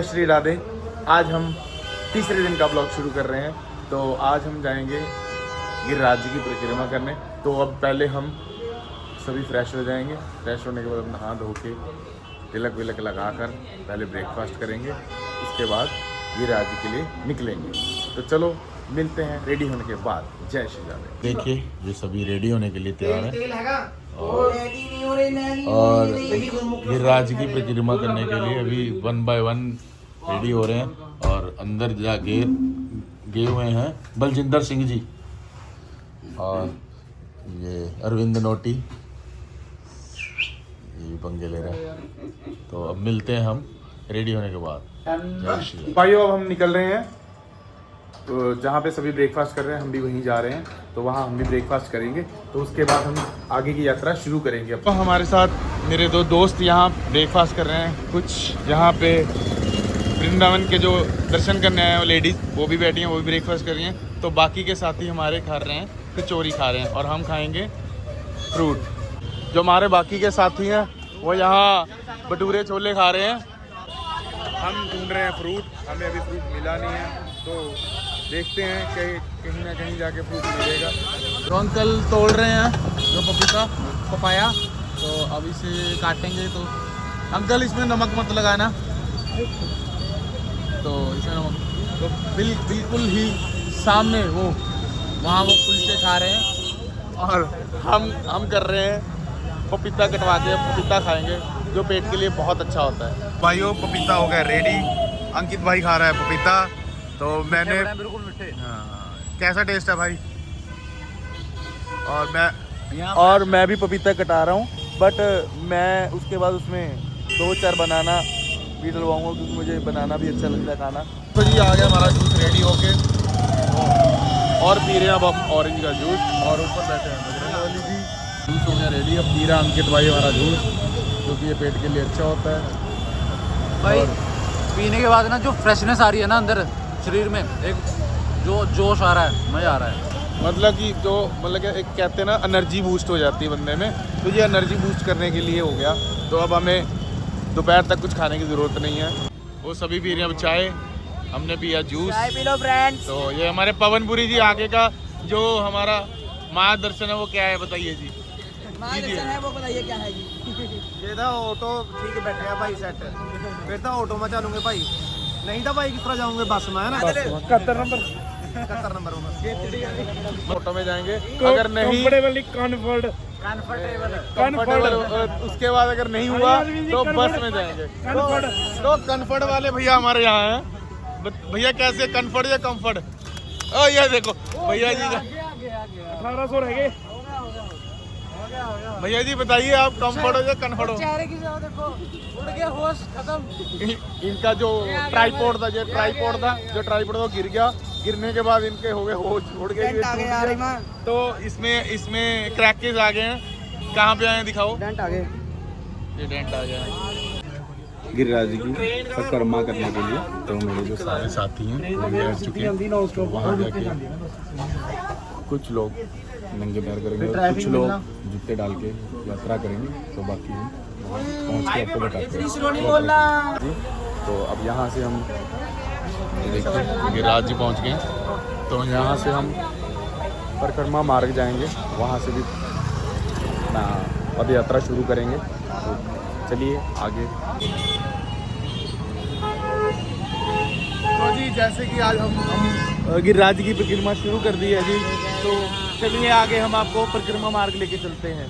श्री राधे। आज हम तीसरे दिन का ब्लॉग शुरू कर रहे हैं। तो आज हम जाएंगे गिरिराज जी की परिक्रमा करने। तो अब पहले हम सभी फ्रेश हो जाएंगे। फ्रेश होने के बाद हम नहा धो के तिलक विलक लगा कर पहले ब्रेकफास्ट करेंगे। उसके बाद गिरिराज जी के लिए निकलेंगे। तो चलो मिलते हैं रेडी होने के बाद। जय श्री राधे। देखिए ये सभी रेडी होने के लिए तैयार है और गिरिराज की परिक्रमा करने के लिए अभी 1 बाय 1 रेडी हो रहे हैं। और अंदर जाके गए हुए हैं बलजिंदर सिंह जी और ये अरविंद नोटी, ये पंगे ले रहे हैं। तो अब मिलते हैं हम रेडी होने के बाद। जय श्री राम। भाइयों अब हम निकल रहे हैं। तो जहाँ पे सभी ब्रेकफास्ट कर रहे हैं हम भी वहीं जा रहे हैं। तो वहाँ हम भी ब्रेकफास्ट करेंगे। तो उसके बाद हम आगे की यात्रा शुरू करेंगे। अब हमारे साथ मेरे दो दोस्त यहाँ ब्रेकफास्ट कर रहे हैं। कुछ यहाँ पे वृंदावन के जो दर्शन करने आए हैं वो लेडीज़ वो भी बैठी हैं, वो भी ब्रेकफास्ट कर रही हैं। तो बाकी के साथी हमारे खा रहे हैं, कचौरी खा रहे हैं और हम खाएँगे फ्रूट। जो हमारे बाकी के साथी हैं वो यहाँ भटूरे छोले खा रहे हैं। हम ढूंढ रहे हैं फ्रूट, हमें अभी फ्रूट मिला नहीं है। तो देखते हैं कि कहीं ना कहीं जाके फ्रूट मिलेगा। तो अंकल तोड़ रहे हैं जो पपाया, तो अब इसे काटेंगे। तो अंकल इसमें नमक मत लगाना। तो इसमें नमक तो बिल्कुल ही सामने वहाँ वो कुलचे खा रहे हैं और हम कर रहे हैं पपीता कटवा के पपीता खाएंगे जो पेट के लिए बहुत अच्छा होता है। भाइयों पपीता हो गया रेडी। अंकित भाई खा रहा है पपीता। तो मैंने बिल्कुल मीठे। कैसा टेस्ट है भाई? और मैं भी पपीता कटा रहा हूँ, बट मैं उसके बाद उसमें 2-4 बनाना भी डलवाऊँगा क्योंकि मुझे बनाना भी अच्छा लगता है खाना। तो जी आ गया हमारा जूस रेडी होके और पी रहे हैं अब हम ऑरेंज का जूस। और ऊपर बैठे हैं बजरंग वाली जी। जूस हो गया रेडी। अब पी रहा अंकित भाई हमारा जूस क्योंकि ये पेट के लिए अच्छा होता है भाई। पीने के बाद ना जो फ्रेशनेस आ रही है ना अंदर शरीर में, एक जो जोश आ रहा है, मज़ा आ रहा है। मतलब कि जो एक कहते हैं ना एनर्जी बूस्ट हो जाती है बंदे में। तो ये एनर्जी बूस्ट करने के लिए हो गया। तो अब हमें दोपहर तक कुछ खाने की ज़रूरत नहीं है। वो सभी पी रहे हैं अब चाय, हमने पिया जूस। चाय पी लो फ्रेंड्स। तो ये हमारे पवनपुरी जी आगे का जो हमारा महादर्शन है वो क्या है बताइए जी। महादर्शन है वो बताइए क्या है जी। ये था ऑटो ठीक बैठे हैं भाई सेट। फिर तो ऑटो में चलूंगे भाई, नहीं था भाई किस तरह जाऊंगे बस में, है ना। 71 नंबर होगा। ऑटो में जाएंगे अगर नहीं कंफर्टेबल। उसके बाद अगर नहीं हुआ तो बस में जाएंगे। तो कंफर्ट वाले भैया हमारे यहाँ हैं। भैया कैसे कंफर्ट या कंफर्ट? ओ ये देखो भैया जी 1800 रह गए। भैया जी बताइए आप कंफर्ट हो या कंफर्ट हो? चेहरे की जाओ देखो, उड़ गया होश खत्म। इनका जो ट्राइपॉड था जो ट्राइपॉड वो गिर गया। गिरने के बाद इनके हो गए होश उड़ गए, ये टूट गया। तो इसमें क्रैकेज आ गए हैं। कहाँ पे आए हैं दिखाओ। डेंट आ गए। ये डेंट आ गया है। गिरिराज जी की परिक्रमा करने के लिए तो मेरे जो सारे साथी हैं वो बैठ चुके हैं। वहाँ जाके कुछ लोग नंगे पैर करेंगे और कुछ लोग जूते डाल के यात्रा करेंगे। तो बाकी हम पहुँच के आपको बताते हैं। तो अब यहाँ से हम देखिए गिरिराज जी पहुँच गए। तो यहाँ से हम परिक्रमा मार्ग जाएंगे, वहाँ से भी अपना पद यात्रा शुरू करेंगे। तो चलिए आगे। तो जी जैसे कि आज हम गिरिराज जी की परिक्रमा शुरू कर दी है जी। तो चलिए आगे हम आपको परिक्रमा मार्ग लेके चलते हैं।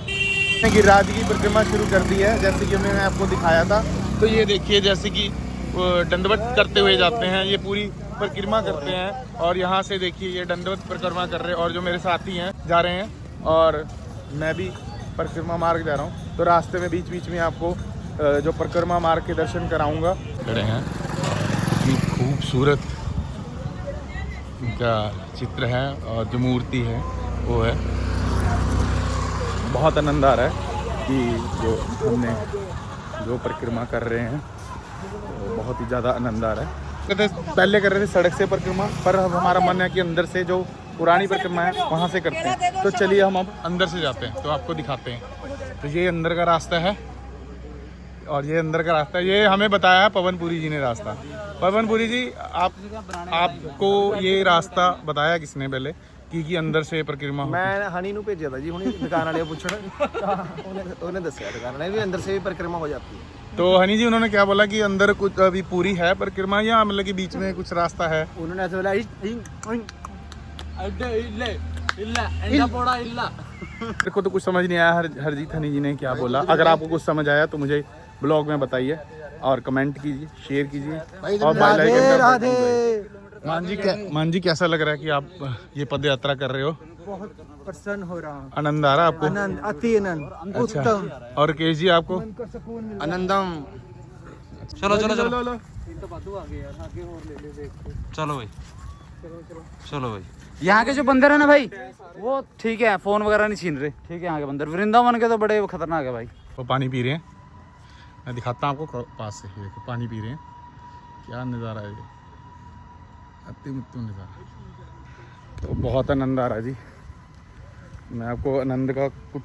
गिरिराज जी की परिक्रमा शुरू कर दी है जैसे कि मैंने आपको दिखाया था। तो ये देखिए जैसे कि दंडवत करते हुए जाते हैं, ये पूरी परिक्रमा करते हैं। और यहाँ से देखिए ये दंडवत परिक्रमा कर रहे हैं और जो मेरे साथी हैं जा रहे हैं और मैं भी परिक्रमा मार्ग जा रहा हूँ। तो रास्ते में बीच बीच में आपको जो परिक्रमा मार्ग के दर्शन कराऊंगा। खड़े हैं, इतनी खूबसूरत इनका चित्र है और जो मूर्ति है वो है। बहुत आनंद आ रहा है कि जो परिक्रमा कर रहे हैं तो बहुत ही ज़्यादा आनंद आ रहा है। पहले कर रहे थे सड़क से परिक्रमा, पर अब हमारा मन है कि अंदर से जो पुरानी परिक्रमा है वहाँ से करते हैं। तो चलिए हम अब अंदर से जाते हैं तो आपको दिखाते हैं। तो ये अंदर का रास्ता है और ये अंदर का रास्ता, ये हमें बताया पवनपुरी जी ने रास्ता। पवनपुरी जी, आपको ये रास्ता बताया किसने पहले कि अंदर से परिक्रमा होती है? मैं हनी ਨੂੰ ਭੇਜਿਆ था जी ਹੁਣੇ दुकान वाले पूछण ਉਹਨੇ ਦੱਸਿਆ दुकान वाले भी अंदर से भी परिक्रमा हो जाती है। तो हनी जी उन्होंने क्या बोला कि अंदर कुछ अभी पूरी है परिक्रमा या मतलब कि बीच में कुछ रास्ता है? उन्होंने ऐसे बोला मेरे को तो कुछ समझ नहीं आया हरजीत हनी जी ने क्या बोला। अगर आपको कुछ समझ आया तो मुझे ब्लॉग में बताइए और कमेंट कीजिए, शेयर कीजिए और बेल आइकन। मान जी कैसा लग रहा है कि आप ये पद यात्रा कर रहे हो? बहुत प्रसन्न हो रहा हूँ। आनंद आ रहा है आपको? आनंद, अति आनंद, उत्तम। और केश जी आपको? आनंदम। चलो चलो चलो चलो भाई, चलो भाई। यहाँ के जो बंदर है ना भाई, वो ठीक है, फोन वगैरह नहीं छीन रहे, ठीक है। यहाँ के बंदर वृंदावन के तो बड़े खतरनाक है भाई। वो पानी पी रहे हैं, मैं दिखाता हूँ आपको पास से। ये देखो पानी पी रहे हैं, क्या नज़ारा है ये, अति उत्तम नज़ारा। तो बहुत आनंद आ रहा है जी। मैं आपको आनंद का कुछ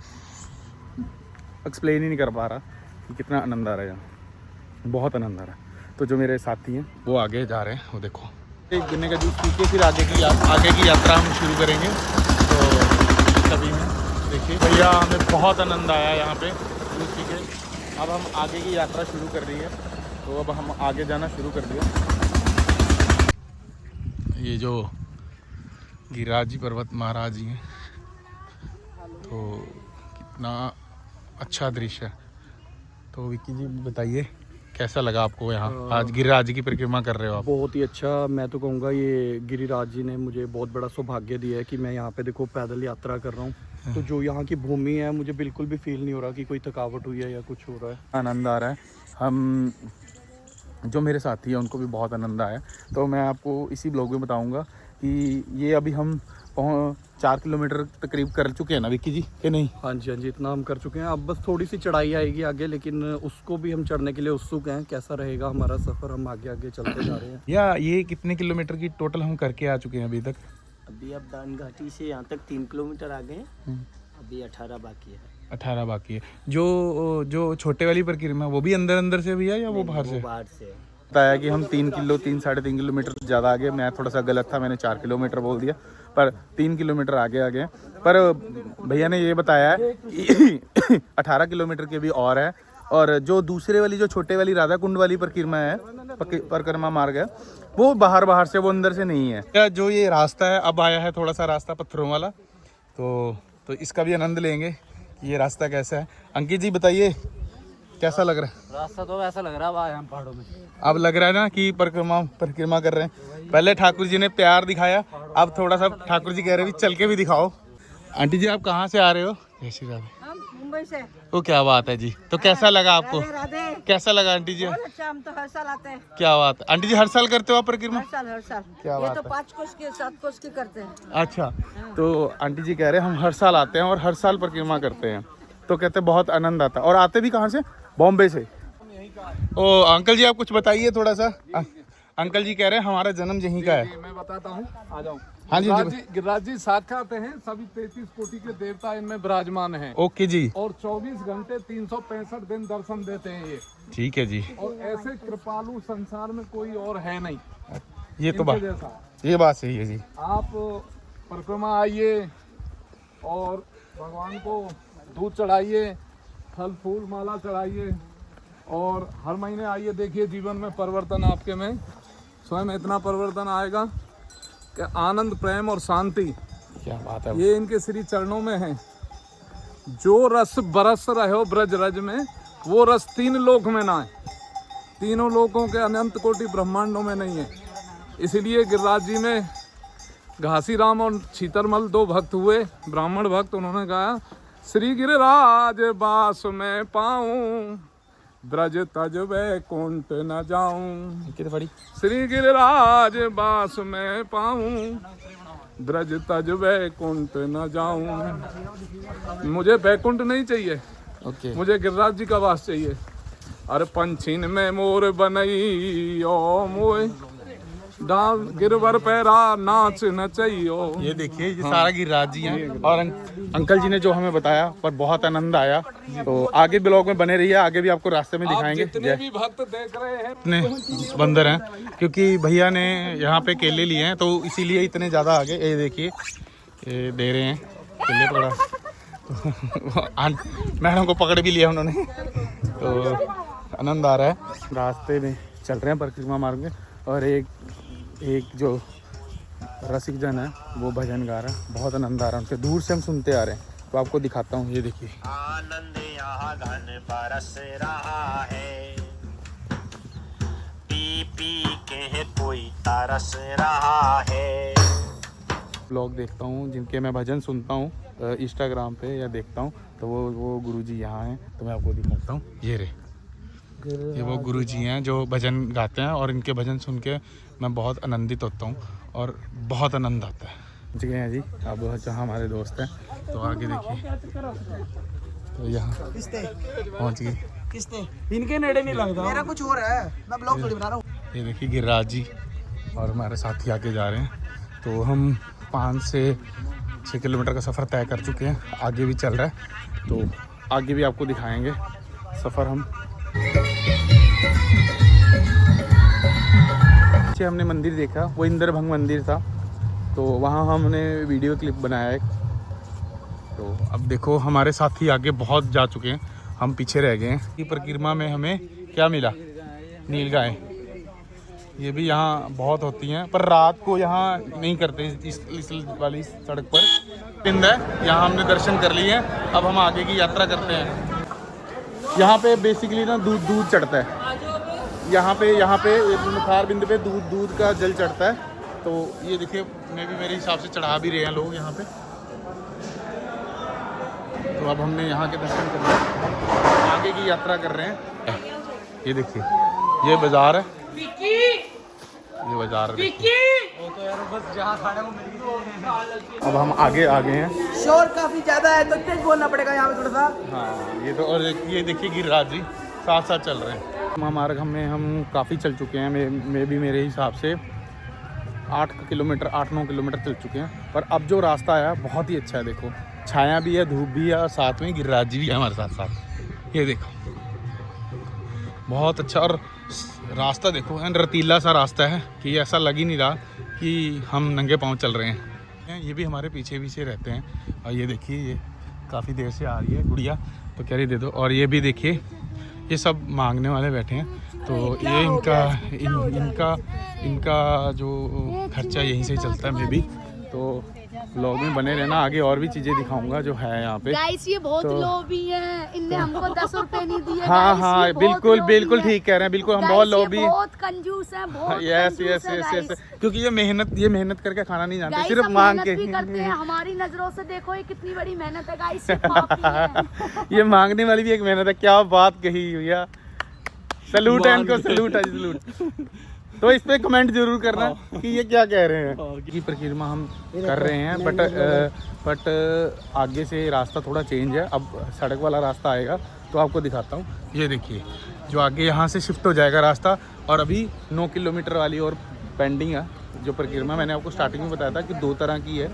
एक्सप्लेन ही नहीं कर पा रहा कि कितना आनंद आ रहा है यहाँ, बहुत आनंद आ रहा है। तो जो मेरे साथी हैं वो आगे जा रहे हैं, वो देखो। एक गन्ने का जूस पी के फिर आगे की यात्रा हम शुरू करेंगे। तो सभी हैं, देखिए भैया, हमें बहुत आनंद आया यहाँ पे जूस पी के। अब हम आगे की यात्रा शुरू कर रही है, तो अब हम आगे जाना शुरू कर दिया। ये जो गिरिराज जी पर्वत महाराज जी हैं, तो कितना अच्छा दृश्य है। तो विक्की जी बताइए कैसा लगा आपको यहाँ आज गिरिराज जी की परिक्रमा कर रहे हो आप? बहुत ही अच्छा। मैं तो कहूँगा ये गिरिराज जी ने मुझे बहुत बड़ा सौभाग्य दिया है कि मैं यहाँ पे देखो पैदल यात्रा कर रहा हूँ। तो जो यहाँ की भूमि है, मुझे बिल्कुल भी फील नहीं हो रहा कि कोई थकावट हुई है या कुछ हो रहा है। आनंद आ रहा है। हम जो मेरे साथी हैं उनको भी बहुत आनंद आया। तो मैं आपको इसी ब्लॉग में बताऊंगा कि ये अभी हम 4 किलोमीटर तकरीब कर चुके हैं ना विक्की जी, कि नहीं? हाँ जी, हाँ जी, इतना हम कर चुके हैं। अब बस थोड़ी सी चढ़ाई आएगी आगे, लेकिन उसको भी हम चढ़ने के लिए उत्सुक हैं। कैसा रहेगा हमारा सफ़र, हम आगे आगे चलते जा रहे हैं। या ये कितने किलोमीटर की टोटल हम करके आ चुके हैं अभी तक? अभी अब दान घाटी से यहाँ तक 3 किलोमीटर आ गए। अभी 18 बाकी है। 18 बाकी है। जो छोटे वाली परिक्रमा वो भी अंदर से भी है या वो बाहर से? बाहर से बताया कि हम 3-3.5 किलोमीटर ज़्यादा आगे। मैं थोड़ा सा गलत था, मैंने 4 किलोमीटर बोल दिया, पर 3 किलोमीटर आगे आ गए। पर भैया ने ये बताया है कि 18 किलोमीटर के भी और है। और जो दूसरे वाली, जो छोटे वाली राधा कुंड वाली परिक्रमा है, परिक्रमा मार्ग है, वो बाहर से, वो अंदर से नहीं है। जो ये रास्ता है, अब आया है थोड़ा सा रास्ता पत्थरों वाला, तो इसका भी आनंद लेंगे कि ये रास्ता कैसा है। अंकित जी बताइए कैसा लग रहा है? रास्ता तो वैसा लग रहा है अब आए हम पहाड़ों में। अब लग रहा है ना कि परिक्रमा कर रहे हैं। पहले ठाकुर जी ने प्यार दिखाया, अब थोड़ा सा ठाकुर जी कह रहे हैं चल के भी दिखाओ। आंटी जी आप कहाँ से आ रहे हो? जय श्री राधे। हम मुंबई से। तो क्या बात है जी। तो कैसा लगा आपको? राधे राधे। कैसा लगा आंटी जी? बहुत अच्छा, हम तो हर साल आते हैं। क्या बात है आंटी जी, हर साल करते हो आप परिक्रमा? हर साल क्या ये बात तो है। 5 कोस के 7 कोस के करते हैं। अच्छा, तो आंटी जी कह रहे हैं हम हर साल आते हैं और हर साल परिक्रमा करते हैं। तो कहते हैं बहुत आनंद आता है। और आते भी कहाँ से? बॉम्बे से। ओ अंकल जी आप कुछ बताइए थोड़ा सा। अंकल जी कह रहे हैं हमारा जन्म यहीं का है। मैं बताता हूँ, आ जाऊँ। हाँ जी, गिरिराज जी साक्षात हैं, सभी 33 कोटि के देवता इनमें विराजमान हैं। ओके जी, और 24 घंटे 365 दिन दर्शन देते हैं ये। ठीक है जी। और ऐसे कृपालु संसार में कोई और है नहीं ये तो इनके बात, जैसा। ये बात सही है जी। आप परिक्रमा आइए और भगवान को दूध चढ़ाइए, फल फूल माला चढ़ाइए, और हर महीने आइए, देखिए जीवन में परिवर्तन आपके में स्वयं इतना परिवर्तन आएगा कि आनंद, प्रेम और शांति, क्या बात है। ये इनके श्री चरणों में है। जो रस बरस रहे हो ब्रज रज में, वो रस 3 लोक में ना है, तीनों लोकों के अनंत कोटि ब्रह्मांडों में नहीं है। इसलिए गिरिराज जी में घासी राम और छीतरमल 2 भक्त हुए, ब्राह्मण भक्त। उन्होंने कहा श्री गिरिराज बास में पाऊं, ब्रज तज वैकुंठ न जाऊं। श्री गिरिराज बास में पाऊं, ब्रज तज वैकुंठ न जाऊं। मुझे वैकुंठ नहीं चाहिए, मुझे गिरिराज जी का वास चाहिए। अरे पंछीन में मोर बनई ओ मोए, डांस गिरवर पैरा नाच नचैयो। ये देखिए ये सारा गिरिराज जी हैं और अंकल जी ने जो हमें बताया पर बहुत आनंद आया। तो आगे ब्लॉग में बने रहिए, आगे भी आपको रास्ते में दिखाएंगे। जितने भी भक्त देख रहे हैं इतने बंदर हैं क्योंकि भैया ने यहाँ पे केले लिए हैं तो इसीलिए इतने ज़्यादा आगे। ये देखिए ये दे रहे हैं केले पकड़ा मैडम को पकड़ भी लिया उन्होंने। तो आनंद आ रहा है, रास्ते में चल रहे हैं परिक्रमा मार्ग में। और एक जो रसिक जन है वो भजन गा रहा है, बहुत आनंद आ रहा है उनसे, दूर से हम सुनते आ रहे हैं। तो आपको दिखाता हूँ, ये देखिए आनंद यहाँ घन बरस रहा है, पी पी के कोई तरस रहा है। ब्लॉग देखता हूँ जिनके मैं भजन सुनता हूँ इंस्टाग्राम पे या देखता हूँ, तो वो गुरुजी यहाँ हैं। तो मैं आपको दिखाता हूँ, ये वो गुरुजी हैं जो भजन गाते हैं और इनके भजन सुन के मैं बहुत आनंदित होता हूँ और बहुत आनंद आता है। पहुँच गए हैं जी अब जहाँ हमारे दोस्त हैं। तो आगे देखिए, तो यहाँ पहुँच गए। इनके नेड़े नहीं लगता, मेरा कुछ हो रहा है, मैं ब्लॉग थोड़ी बना रहा हूँ। ये देखिए गिरिराज जी और हमारे साथी आगे जा रहे हैं। तो हम 5 से 6 किलोमीटर का सफ़र तय कर चुके हैं, आगे भी चल रहा है। तो आगे भी आपको दिखाएंगे सफ़र। हम पीछे हमने मंदिर देखा, वो इंद्रभंग मंदिर था, तो वहाँ हमने वीडियो क्लिप बनाया एक। तो अब देखो हमारे साथी आगे बहुत जा चुके हैं, हम पीछे रह गए हैं। ये परिक्रमा में हमें क्या मिला, नीलगाय। ये भी यहाँ बहुत होती हैं पर रात को यहाँ नहीं करते इस वाली सड़क पर। पिंड है, यहाँ हमने दर्शन कर लिए हैं। अब हम आगे की यात्रा करते हैं। यहाँ पे बेसिकली ना दूध चढ़ता है। यहाँ पे मुखार बिंद पे दूध का जल चढ़ता है। तो ये देखिए मेरे हिसाब से चढ़ा भी रहे हैं लोग यहाँ पे। तो अब हमने यहाँ के दर्शन कर लिए, आगे की यात्रा कर रहे हैं। ये देखिए ये बाजार है, ये बाजार अब हम आगे आ गए हैं। शोर काफी ज्यादा है तो तेज बोलना पड़ेगा यहाँ पे थोड़ा सा। हाँ ये तो, और ये देखिए गिरिराज जी साथ साथ चल रहे हैं। मार्ग में हम काफ़ी चल चुके हैं, मेरे हिसाब से 8-9 किलोमीटर चल चुके हैं। पर अब जो रास्ता आया बहुत ही अच्छा है। देखो छाया भी है, धूप भी है और साथ में गिरिराज जी भी है हमारे साथ। ये देखो बहुत अच्छा। और रास्ता देखो रतीला सा रास्ता है कि ऐसा लग ही नहीं रहा कि हम नंगे पाँव चल रहे हैं। ये भी हमारे पीछे रहते हैं। और ये देखिए ये काफ़ी देर से आ रही है गुड़िया, तो कह रही दे दो। और ये भी देखिए ये सब मांगने वाले बैठे हैं। तो ये इनका जो खर्चा यहीं से चलता है मे भी। तो व्लॉग में बने रहना, आगे और भी चीज़ें दिखाऊंगा जो है यहाँ पे। गाइस ये बहुत लोभी हैं, इनने हमको 10 रुपए नहीं दिए। हाँ बिल्कुल ठीक कह रहे हैं, बिल्कुल हम बहुत लोभी, बहुत कंजूस हैं, बहुत यस क्योंकि ये मेहनत करके खाना नहीं जानते, सिर्फ मांग के भी करते हैं। हमारी नजरों से देखो ये कितनी बड़ी मेहनत है गाइस। ये मांगने वाली भी एक मेहनत है। क्या बात कही भैया, सलूट है इनको, सलूट। तो इस पे कमेंट जरूर करना कि ये क्या कह रहे हैं। की परिक्रमा हम कर रहे हैं बट आगे से रास्ता थोड़ा चेंज है। अब सड़क वाला रास्ता आएगा तो आपको दिखाता हूँ। ये देखिए जो आगे यहाँ से शिफ्ट हो जाएगा रास्ता। और अभी 9 किलोमीटर वाली और पेंडिंग है जो परिक्रमा। मैंने आपको स्टार्टिंग में बताया था कि 2 तरह की है,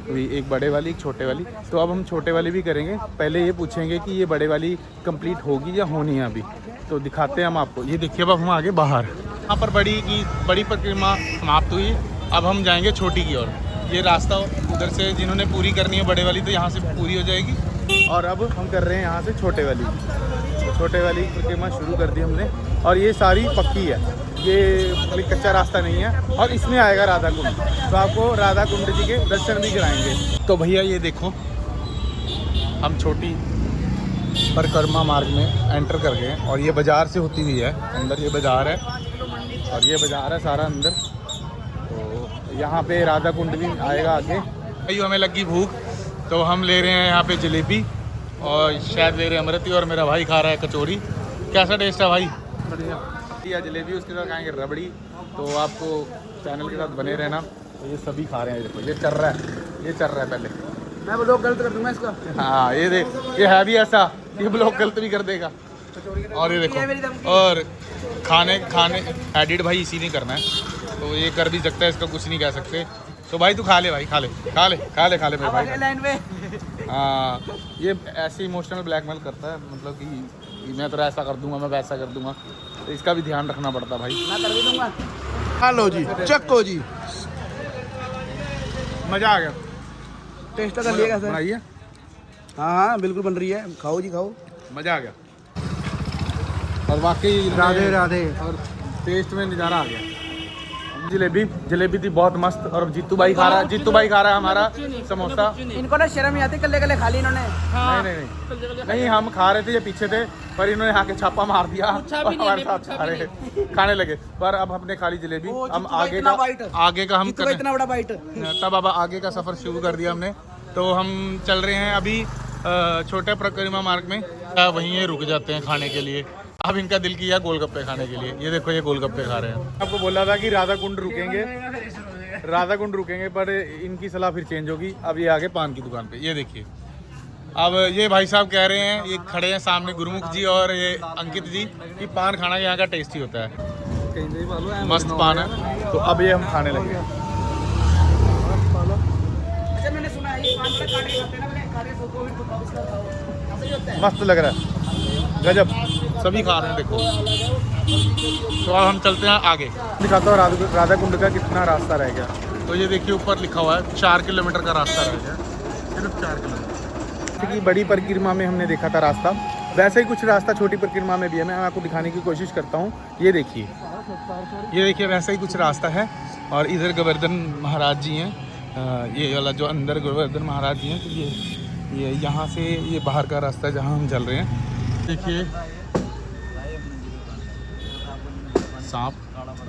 एक बड़े वाली एक छोटे वाली। तो अब हम छोटे वाली भी करेंगे। पहले ये पूछेंगे कि ये बड़े वाली कंप्लीट होगी या होनी है अभी, तो दिखाते हैं हम आपको। ये देखिए अब हम आगे बाहर, यहाँ पर बड़ी परिक्रमा समाप्त हुई। अब हम जाएंगे छोटी की ओर। ये रास्ता उधर से जिन्होंने पूरी करनी है बड़े वाली, तो यहाँ से पूरी हो जाएगी। और अब हम कर रहे हैं यहाँ से छोटे वाली। तो छोटे वाली परिक्रमा शुरू कर दी हमने। और ये सारी पक्की है, ये कच्चा रास्ता नहीं है। और इसमें आएगा राधा कुंड, तो आपको राधा कुंड जी के दर्शन भी कराएंगे। तो भैया ये देखो हम छोटी परिक्रमा मार्ग में एंटर कर गए। और ये बाज़ार से होती हुई है अंदर, ये बाज़ार है और ये बाज़ार है सारा अंदर। तो यहाँ पे राधा कुंड भी आएगा आगे। भाई हमें लगी भूख तो हम ले रहे हैं यहाँ पे जलेबी और शायद ले रहे हैं अमृति। और मेरा भाई खा रहा है कचौरी। कैसा टेस्ट है भाई? बढ़िया जलेबी, उसके साथ खाएंगे रबड़ी। तो आपको चैनल के साथ बने रहना। तो ये सभी खा रहे हैं, देखो ये चल रहा है पहले। मैं ब्लॉग गलत कर दूंगा इसका। हाँ ये देख, ये है भी ऐसा, ये ब्लॉग गलत भी कर देगा। और ये देखो, और खाने एडिट भाई इसी ने करना है, तो ये कर भी सकता है, इसका कुछ नहीं कह सकते। तो भाई तू खा ले भाई, खा ले मेरे भाई। लाइन में हाँ, ये ऐसे इमोशनल ब्लैकमेल करता है, मतलब कि मैं तो ऐसा कर दूंगा, मैं वैसा कर दूंगा, तो इसका भी ध्यान रखना पड़ता भाई। मैं कर भी दूंगा। हेलो जी, चक्को जी, मज़ा आ गया। टेस्ट कर लिएगा सर? बनाइए, हाँ हाँ बिल्कुल बन रही है, खाओ जी खाओ। मज़ा आ गया। और वाकई राधे राधे। और टेस्ट में नज़ारा आ गया। जलेबी थी बहुत मस्त। और जीतू भाई खा रहा है हमारा समोसा। इनको ना शर्म नहीं आती, कल्ले खा ली इन्होंने। नहीं हम खा रहे थे, ये पीछे थे, पर इन्होंने आके छापा मार दिया और हमारे साथ खाने लगे। पर अब हमने खा ली जलेबी, हम आगे का हम कर इतना बड़ा बाइट। तब अब आगे का सफ़र शुरू कर दिया हमने। तो हम चल रहे हैं अभी छोटे परिक्रमा मार्ग में, वहीं ये रुक जाते हैं खाने के लिए। अब इनका दिल किया गोलगप्पे खाने के लिए, ये देखो ये गोलगप्पे खा रहे हैं। आपको बोला था कि राधा कुंड रुकेंगे, पर इनकी सलाह फिर चेंज होगी। अब ये आगे पान की दुकान पे, ये देखिए। अब ये भाई साहब कह रहे हैं, ये खड़े हैं सामने गुरुमुख जी और ये अंकित जी, कि पान खाना यहाँ का टेस्टी होता है, मस्त पान है। तो अब ये हम खाने लगे। अच्छा मैंने सुना है ये पान का काटे होते हैं ना, मैंने काटे मस्त लग रहा है, गजब। सभी खा रहे हैं देखो। तो अब हम चलते हैं आगे, दिखाता हूँ राधा कुंड का कितना रास्ता रह गया। तो ये देखिए ऊपर लिखा हुआ है 4 किलोमीटर का रास्ता रह गया, सिर्फ 4 किलोमीटर की। बड़ी परिक्रमा में हमने देखा था रास्ता, वैसे ही कुछ रास्ता छोटी परिक्रमा में भी है। मैं आपको दिखाने की कोशिश करता हूँ। ये देखिए वैसा ही कुछ रास्ता है। और इधर गोवर्धन महाराज जी हैं, ये वाला जो अंदर गोवर्धन महाराज जी हैं। तो ये यहाँ से ये बाहर का रास्ता है जहाँ हम चल रहे हैं। देखिए सांप,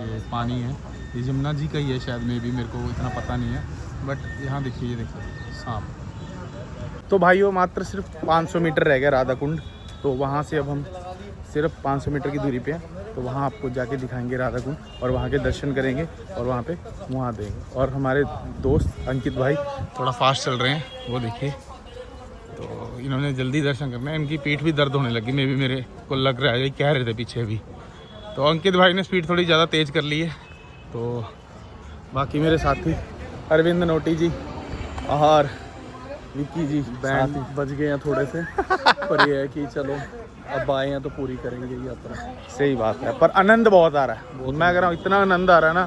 ये पानी है, ये जमुना जी का ही है शायद, में भी मेरे को इतना पता नहीं है, बट यहाँ देखिए, ये देखिए सांप। तो भाइयों मात्र सिर्फ 500 मीटर रह गया राधा कुंड। तो वहाँ से अब हम सिर्फ 500 मीटर की दूरी पे हैं। तो वहाँ आपको जाके दिखाएंगे राधा कुंड, और वहाँ के दर्शन करेंगे और वहाँ पे मुँह देंगे। और हमारे दोस्त अंकित भाई थोड़ा फास्ट चल रहे हैं, वो देखिए। तो इन्होंने जल्दी दर्शन करना है, इनकी पीठ भी दर्द होने लगी, मेरे को लग रहा है, ये कह रहे थे पीछे भी। तो अंकित भाई ने स्पीड थोड़ी ज़्यादा तेज़ कर ली है। तो बाकी मेरे साथी अरविंद नोटी जी और विक्की जी बैंड बज गए हैं थोड़े से, पर ये है कि चलो अब आए हैं तो पूरी करेंगे यात्रा। सही बात है, पर आनंद बहुत आ रहा है। मैं कह रहा हूँ इतना आनंद आ रहा है ना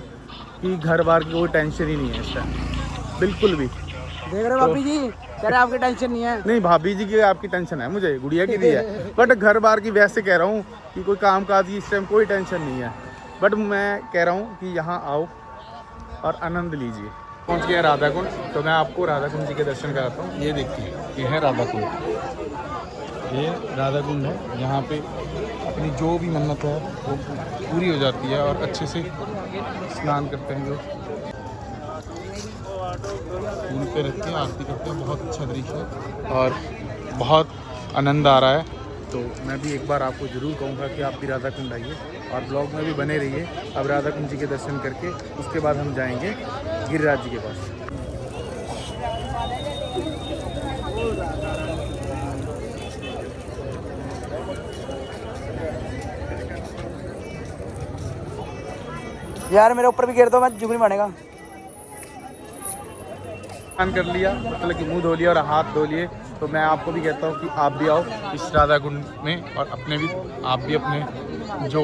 कि घर बार की कोई टेंशन ही नहीं है इस टाइम, बिल्कुल भी। देख रहे हो भाभी जी, कह रहे आपकी टेंशन नहीं है। नहीं, भाभी जी की आपकी टेंशन है, मुझे गुड़िया की दी है, बट घर बार की वैसे कह रहा हूँ कि कोई काम काज की इस टाइम कोई टेंशन नहीं है। बट मैं कह रहा हूँ कि यहाँ आओ और आनंद लीजिए। पहुँच गए राधा कुंड, तो मैं आपको राधा कुंड जी के दर्शन कराता हूँ। ये देखिए, ये है राधा कुंड, ये राधा कुंड है। यहाँ पे अपनी जो भी मन्नत है वो पूरी हो जाती है, और अच्छे से स्नान करते हैं लोग, फूल पे रखते हैं, आरती करते हैं। बहुत अच्छा दृश्य है और बहुत आनंद आ रहा है। तो मैं भी एक बार आपको ज़रूर कहूँगा कि आप भी राधा कुंड आइए और ब्लॉग में भी बने रहिए। अब राधा कुंड जी के दर्शन करके उसके बाद हम जाएंगे गिरिराज जी के पास। यार मेरे ऊपर भी गिर दो, मैं जुगनी मानेगा। स्नान कर लिया, मतलब कि मुंह धो लिया और हाथ धो लिए। तो मैं आपको भी कहता हूँ कि आप भी आओ इस राधा कुंड में, और आप भी अपने जो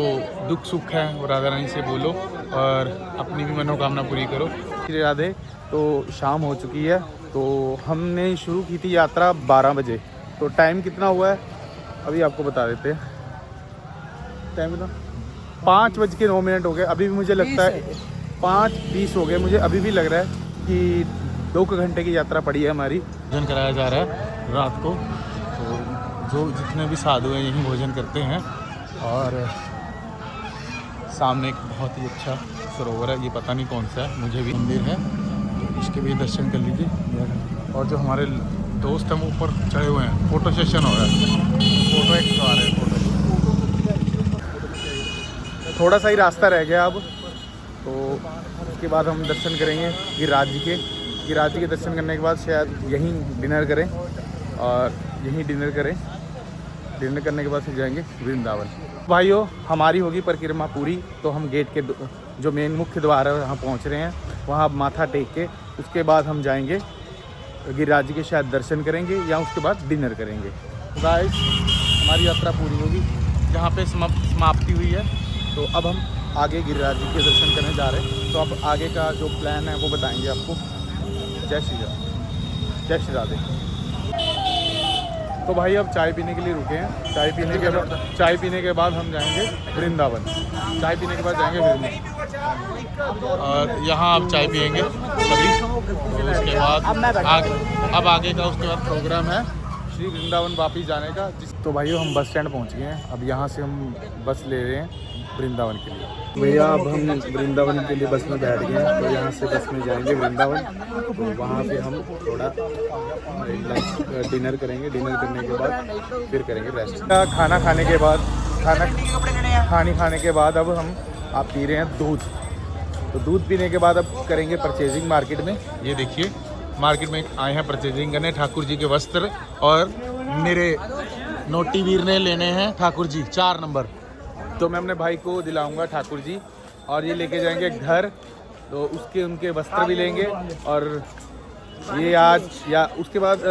दुख सुख है वो राधा रानी से बोलो और अपनी भी मनोकामना पूरी करो। श्री राधे। तो शाम हो चुकी है, तो हमने शुरू की थी यात्रा 12 बजे। तो टाइम कितना हुआ है अभी आपको बता देते हैं। टाइम कितना, 5:09 हो गए। अभी भी मुझे लगता है 5:20 हो गए। मुझे अभी भी लग रहा है कि 2 घंटे की यात्रा पड़ी है हमारी। भोजन कराया जा रहा है रात को, तो जो जितने भी साधु हैं यहीं भोजन करते हैं। और सामने एक बहुत ही अच्छा सरोवर है, ये पता नहीं कौन सा है, मुझे भी मंदिर है, तो इसके भी दर्शन कर लीजिए। और जो हमारे दोस्त हैं वो ऊपर चढ़े हुए हैं, फ़ोटो सेशन हो रहा है, फ़ोटो एक आ रहे हैं, फ़ोटो। थोड़ा सा ही रास्ता रह गया अब, तो उसके बाद हम दर्शन करेंगे गिरिराज जी के। गिरिराज जी के दर्शन करने के बाद शायद यहीं डिनर करें और यहीं डिनर करें। डिनर करने के बाद फिर जाएंगे वृंदावन। भाइयों हमारी होगी परिक्रमा पूरी, तो हम गेट के जो मेन मुख्य द्वार है वहाँ पहुँच रहे हैं। वहाँ माथा टेक के उसके बाद हम जाएंगे गिरिराज जी के शायद दर्शन करेंगे या उसके बाद डिनर करेंगे। गाइस हमारी यात्रा पूरी होगी, जहाँ पे समाप्ति हुई है। तो अब हम आगे गिरिराज जी के दर्शन करने जा रहे हैं। तो अब आगे का जो प्लान है वो बताएंगे आपको। जय श्री राम, जय श्री राधे। तो भाई अब चाय पीने के लिए रुके हैं। चाय पीने के बाद हम जाएंगे वृंदावन। चाय पीने के बाद जाएंगे वृंदावन और यहाँ आप चाय पियेंगे सभी। तो उसके बाद अब आगे का उसके बाद प्रोग्राम है श्री वृंदावन वापस जाने का। तो भाइयों हम बस स्टैंड पहुँच गए हैं। अब यहाँ से हम बस ले रहे हैं वृंदावन के लिए। भैया अब हम वृंदावन के लिए बस में बैठ गए हैं। तो यहाँ से बस में जाएंगे वृंदावन। तो वहाँ पे हम थोड़ा डिनर करेंगे। डिनर करने के बाद फिर करेंगे रेस्ट। खाना खाने के बाद अब हम पी रहे हैं दूध। तो दूध पीने के बाद अब करेंगे परचेजिंग मार्केट में। ये देखिए मार्केट में आए हैं परचेजिंग करने। ठाकुर जी के वस्त्र और मेरे नोटी वीर ने लेने हैं ठाकुर जी 4 नंबर। तो मैं अपने भाई को दिलाऊंगा ठाकुर जी और ये लेके जाएंगे घर। तो उनके वस्त्र भी लेंगे और ये आज या उसके बाद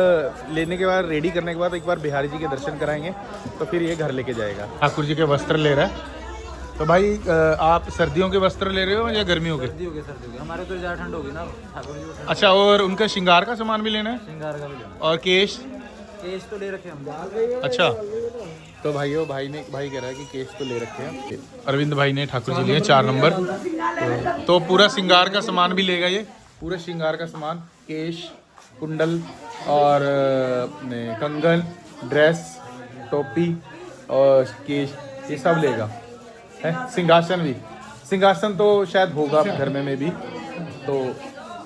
लेने के बाद रेडी करने के बाद एक बार बिहारी जी के दर्शन कराएंगे। तो फिर ये घर लेके जाएगा। ठाकुर जी के वस्त्र ले रहा है। तो भाई आप सर्दियों के वस्त्र ले रहे हो या गर्मियों के? सर्दियों के। हमारे तो ज़्यादा ठंड होगी ना ठाकुर जी। अच्छा, और उनका श्रृंगार का सामान भी लेना है? श्रृंगार का भी लेना। और केश तो ले रखे हम। अच्छा, तो भाई कह रहा है कि केश तो ले रखे हैं। अरविंद भाई ने ठाकुर जी लिए 4 नंबर। तो पूरा श्रृंगार का सामान भी लेगा ये। पूरा श्रृंगार का सामान, केश, कुंडल और कंगन, ड्रेस, टोपी और केश, ये सब लेगा। है सिंहासन तो शायद होगा घर में भी। तो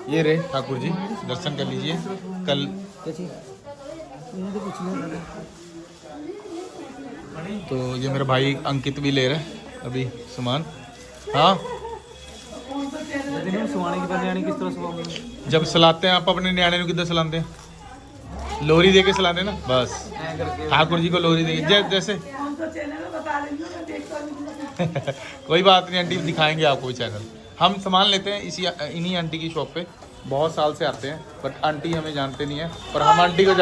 ये रहे ठाकुर जी, दर्शन कर लीजिए। कल तो ये मेरा भाई अंकित भी ले रहा है अभी सामान। हाँ, जब सलाते हैं आप अपने न्याणे को किधर सलाते हैं? लोरी दे के सलाते हैं ना। बस ठाकुर जी को लोरी दे के जैसे कोई बात नहीं आंटी, दिखाएंगे आपको भी चैनल। हम सामान लेते हैं इन्हीं आंटी की शॉप पे। बहुत साल से आते हैं बट आंटी हमें जानते नहीं है, पर हम आंटी को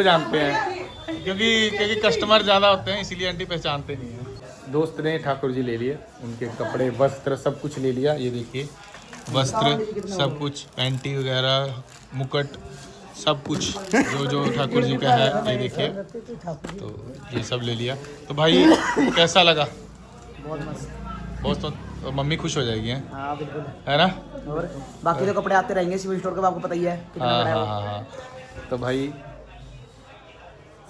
जानते हैं। क्योंकि कस्टमर ज़्यादा होते हैं इसीलिए आंटी पहचानते नहीं है। दोस्त ने ठाकुर जी ले लिए, उनके कपड़े वस्त्र सब कुछ ले लिया। ये देखिए वस्त्र सब कुछ, पैंटी वगैरह, मुकुट सब कुछ जो ठाकुर जी का है ये देखिए। तो ये सब ले लिया। तो भाई कैसा लगा? बहुत मस्त। बहुत तो मम्मी खुश हो जाएगी हैं? हाँ बिल्कुल, है ना। और बाकी तो कपड़े आते रहेंगे सिविल स्टोर का, आपको पता ही है कितना बड़ा है वो। हाँ। तो भाई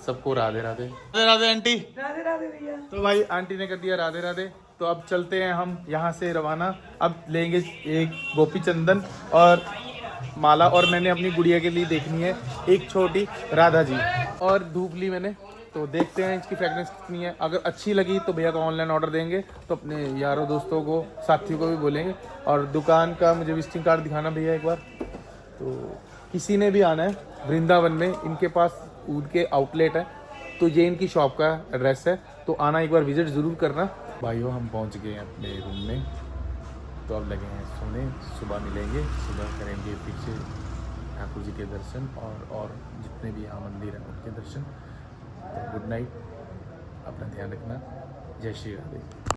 सबको राधे राधे। राधे राधे आंटी। राधे राधे भैया। तो भाई आंटी ने कर दिया राधे राधे। तो अब चलते हैं हम यहाँ से रवाना। अब लेंगे एक गोपी चंदन और माला, और मैंने अपनी गुड़िया के लिए देखनी है एक छोटी राधा जी, और धूप ली मैंने। तो देखते हैं इसकी फ्रेगनेंस कितनी है। अगर अच्छी लगी तो भैया को ऑनलाइन ऑर्डर देंगे। तो अपने यारों दोस्तों को, साथियों को भी बोलेंगे। और दुकान का मुझे विजिटिंग कार्ड दिखाना भैया एक बार। तो किसी ने भी आना है वृंदावन में, इनके पास ऊद के आउटलेट है। तो ये इनकी शॉप का एड्रेस है। तो आना, एक बार विजिट ज़रूर करना। भाइयों हम पहुंच गए हैं अपने रूम में। तो अब लगे हैं सोने। सुबह मिलेंगे, सुबह करेंगे फिर से ठाकुर जी के दर्शन और जितने भी यहाँ मंदिर हैं उनके दर्शन। तो गुड नाइट, अपना ध्यान रखना। जय श्री राधे।